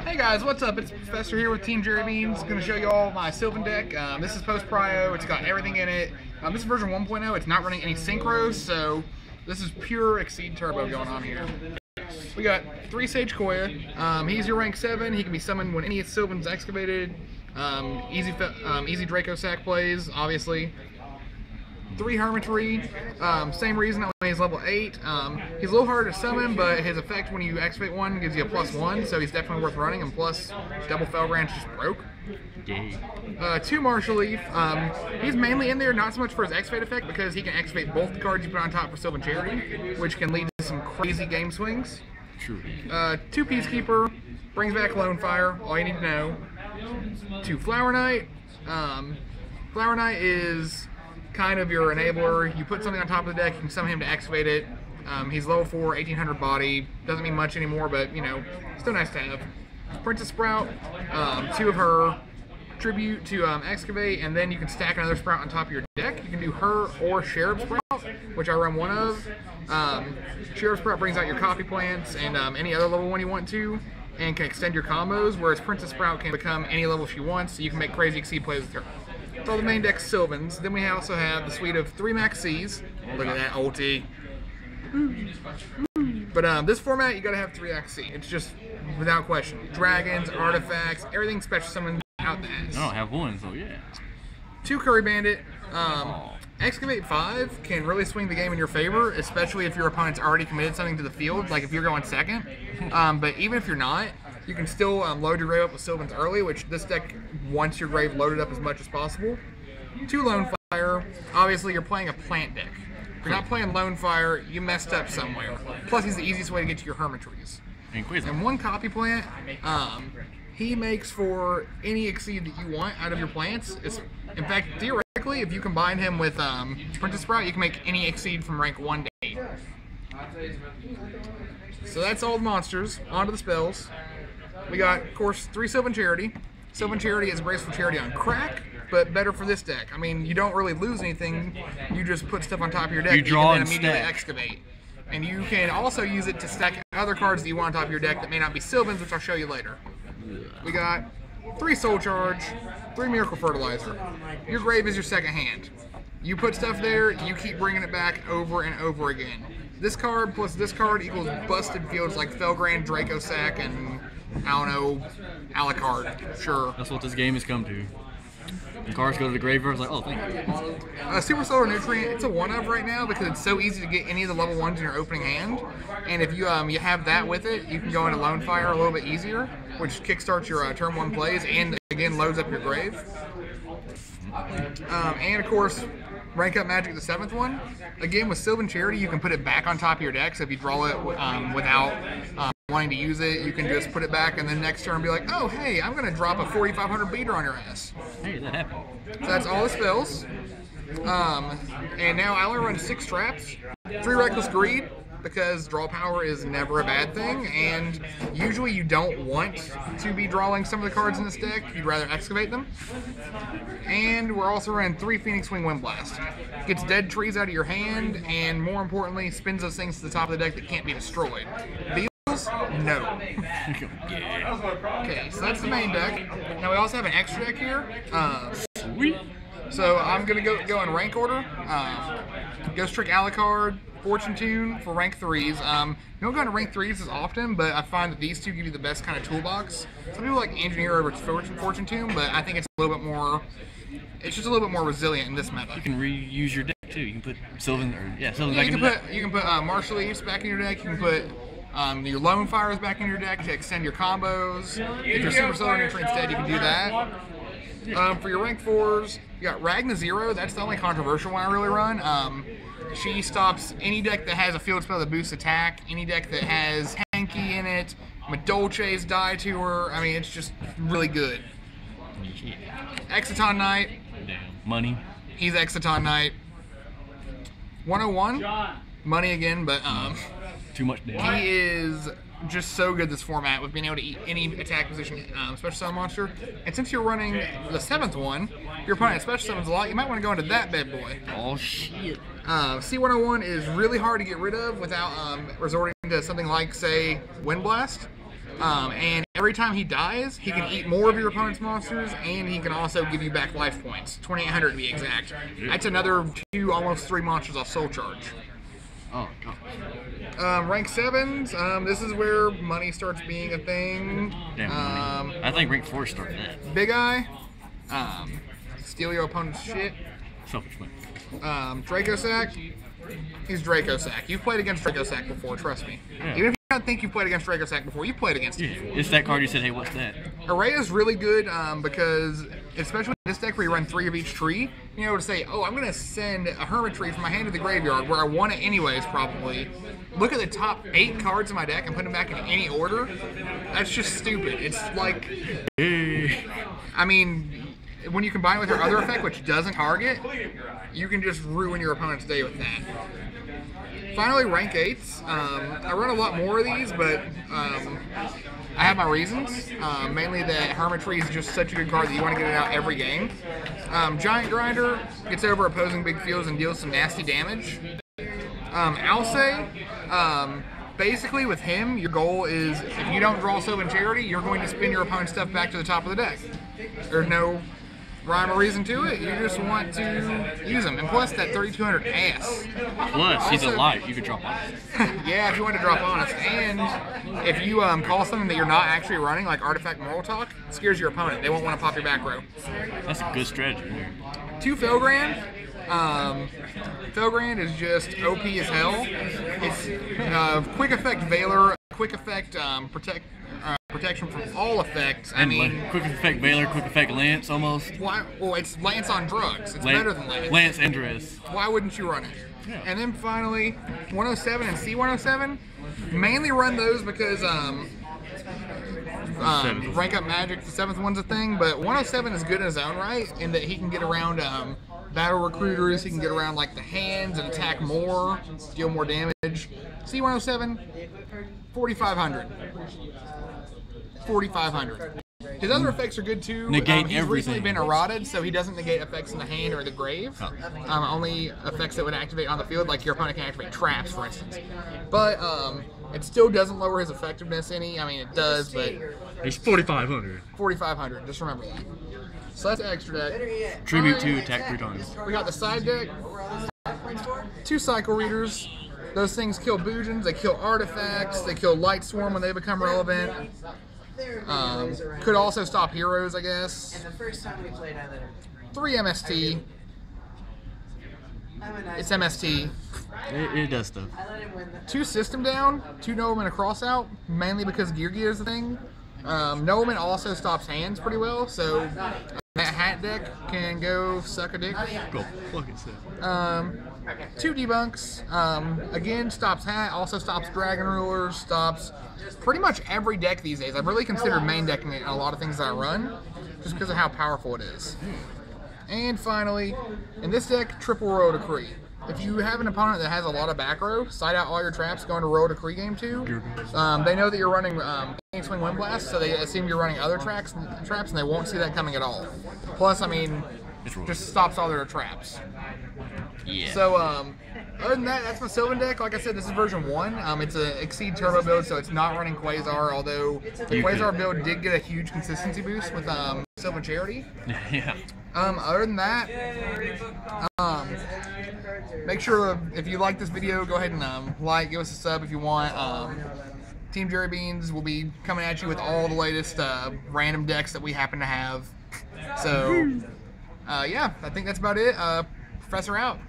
Hey guys, what's up? It's Professor here with Team Jerry Beans. Going to show you all my Sylvan deck. This is post-Prio. It's got everything in it. This is version 1.0. It's not running any synchros, so this is pure Exceed Turbo going on here. We got 3 Sage Koya. He's your rank 7. He can be summoned when any Sylvan's excavated. Easy Draco Sack plays, obviously. 3 Hermitry, same reason, only he's level 8. He's a little harder to summon, but his effect when you activate one gives you a +1, so he's definitely worth running, and plus, double Felgrand's just broke. 2 Martial Leaf. He's mainly in there, not so much for his activate effect, because he can activate both the cards you put on top for Sylvan Charity, which can lead to some crazy game swings. True. 2 Peacekeeper, brings back Lone Fire, all you need to know. 2 Flower Knight. Flower Knight is kind of your enabler. You put something on top of the deck, you can summon him to activate it. He's level 4, 1800 body. Doesn't mean much anymore, but you know, still nice to have. Princess Sprout, 2 of her. Tribute to excavate, and then you can stack another Sprout on top of your deck. You can do her or Sheriff Sprout, which I run one of. Sheriff Sprout brings out your copy plants and any other level 1 you want to, and can extend your combos, whereas Princess Sprout can become any level she wants, so you can make crazy Exceed plays with her. So the main deck Sylvans. Then we also have the suite of 3 Max Cs. Look at that ulti. But this format, you gotta have 3 Max C. It's just without question. Dragons, artifacts, everything special summon out the ass. I don't have one, so yeah. 2 Curry Bandit. Excavate 5 can really swing the game in your favor, especially if your opponent's already committed something to the field, like if you're going second. But even if you're not, you can still load your grave up with Sylvans early, which this deck wants your grave loaded up as much as possible. 2 Lone Fire. Obviously, you're playing a plant deck. If you're not playing Lone Fire, you messed up somewhere. Plus, he's the easiest way to get to your Hermitries. And 1 Copy Plant. He makes for any Exceed that you want out of your plants. In fact, theoretically, if you combine him with Princess Sprout, you can make any Exceed from rank 1 to 8. So that's all the monsters. On to the spells. We got, of course, 3 Sylvan Charity. Sylvan Charity is Graceful Charity on crack, but better for this deck. I mean, you don't really lose anything. You just put stuff on top of your deck you draw and and immediately stack. Excavate. And you can also use it to stack other cards that you want on top of your deck that may not be Sylvans, which I'll show you later. We got 3 Soul Charge, 3 Miracle Fertilizer. Your grave is your second hand. You put stuff there, you keep bringing it back over and over again. This card plus this card equals busted fields like Felgrand, Draco Sack, and I don't know, Alucard. Sure. That's what this game has come to. When cards go to the graveyard, it's like, oh, thank you. Super Solar Nutrient, it's a one-of right now because it's so easy to get any of the level 1s in your opening hand. And if you you have that with it, you can go into Lone Fire a little bit easier, which kickstarts your turn 1 plays and again loads up your grave. And of course, Rank Up Magic, the 7th one. Again, with Sylvan Charity, you can put it back on top of your deck, so if you draw it without wanting to use it, you can just put it back and then next turn be like, oh hey, I'm gonna drop a 4500 beater on your ass. Hey, that happened. So that's all the spells. And now I only run 6 traps, 3 Reckless Greed, because draw power is never a bad thing, and usually you don't want to be drawing some of the cards in this deck, you'd rather excavate them. And we're also running 3 Phoenix Wing Wind Blast. Gets dead trees out of your hand, and more importantly, spins those things to the top of the deck that can't be destroyed. No. Okay, so that's the main deck. Now we also have an extra deck here. Sweet. So I'm gonna go in rank order. Ghost Trick Alucard, Fortune Tune for rank 3s. You don't go into rank 3s as often, but I find that these two give you the best kind of toolbox. Some people like Engineer over Fortune Tune, but I think it's a little bit more. It's just a little bit more resilient in this meta. You can reuse your deck too. You can put Sylvan Sylvan back in the deck. You can put Martial Leaves back in your deck. You can put your Lone Fires back in your deck to extend your combos. If you're Super Solar Nutrient instead, you can do that. For your rank 4s, you got Ragna Zero. That's the only controversial one I really run. She stops any deck that has a field spell that boosts attack, any deck that has Hanky in it, Madolches die to her. I mean, it's just really good. Yeah. Exciton Knight. Damn. Money. He's Exciton Knight. 101. Money again, but Too much damage. he is just so good this format with being able to eat any attack position, special summon monster. And since you're running the 7th one, your opponent special summons a lot, you might want to go into that bad boy. Oh shit. C101 is really hard to get rid of without resorting into something like, say, Wind Blast. And every time he dies, he can eat more of your opponent's monsters, and he can also give you back life points. 2,800 to be exact. That's another 2, almost 3 monsters off Soul Charge. Oh, God. Rank 7s, this is where money starts being a thing. Damn money. I think rank 4 started that. Big Eye, steal your opponent's shit. Selfish man. Draco Sack, he's Draco Sack. You've played against Draco Sack before, trust me. Yeah. Even if you don't think you've played against Draco Sack before, you've played against him. Yeah. It's that card you said, hey, what's that? Array is really good because, especially in this deck where you run 3 of each tree, you know, to say, oh, I'm going to send a Hermit Tree from my hand to the graveyard, where I want it anyways, probably. Look at the top 8 cards in my deck and put them back in any order. That's just stupid. It's like, Hey. I mean, when you combine it with your other effect, which doesn't target, you can just ruin your opponent's day with that. Finally, rank 8s. I run a lot more of these, but I have my reasons. Mainly that Hermit Tree is just such a good card that you want to get it out every game. Giant Grinder gets over opposing big fields and deals some nasty damage. Alcé, basically with him, your goal is if you don't draw Sylvan Charity, you're going to spin your opponent's stuff back to the top of the deck. There's no rhyme or reason to it. You just want to use them. And plus that 3,200 ass. Plus, he's alive. You could drop on it. Yeah, if you want to drop Honest. And if you call something that you're not actually running, like Artifact Moral Talk, it scares your opponent. They won't want to pop your back row. That's a good strategy there. 2 Felgrand. Felgrand is just OP as hell. It's quick effect Veiler, quick effect protection from all effects. I mean, quick effect Veiler, quick effect Lance almost. Why? Well, it's Lance on drugs. It's better than Lance. Lance and Dress. Why wouldn't you run it? Yeah. And then finally, 107 and C107. Mainly run those because rank up magic. The 7th one's a thing, but 107 is good in his own right in that he can get around battle recruiters. He can get around like the hands and attack more, deal more damage. C107, 4,500. 4,500. His other effects are good too. Negate he's everything. recently been eroded, so he doesn't negate effects in the hand or the grave. Only effects that would activate on the field, like your opponent can activate traps, for instance. But it still doesn't lower his effectiveness any. I mean, it does, but He's 4,500. 4,500. Just remember that. So that's extra deck. Tribute 2, attack 3 times. We got the side deck. 2 Cycle Readers. Those things kill Boojins, they kill artifacts, they kill Light Swarm when they become relevant. Could also stop heroes, I guess. And the first time we played, I let her. 3 MST. It's MST. It does stuff. I let him win. 2 System Down, 2 Nobleman a Cross Out, mainly because Gear Gear is the thing. Nobleman also stops hands pretty well, so that hat deck can go suck a dick. Go fucking sick. 2 Debunks, again stops hat, also stops Dragon Rulers, stops pretty much every deck these days. I've really considered main decking it in a lot of things that I run, just because of how powerful it is. And finally, in this deck, triple Royal Decree. If you have an opponent that has a lot of back row, side out all your traps, go into Royal Decree game 2. They know that you're running Swing Wind Blast, so they assume you're running other traps, and they won't see that coming at all. Plus, I mean, just stops all their traps. Yeah. So, other than that, that's my Sylvan deck. Like I said, this is version 1. It's a Exceed Turbo build, so it's not running Quasar, although the Quasar build did get a huge consistency boost with Sylvan Charity. Yeah. Other than that, make sure if you like this video, go ahead and like, give us a sub if you want. Team Jerry Beans will be coming at you with all the latest random decks that we happen to have. So, yeah, I think that's about it. Professor out.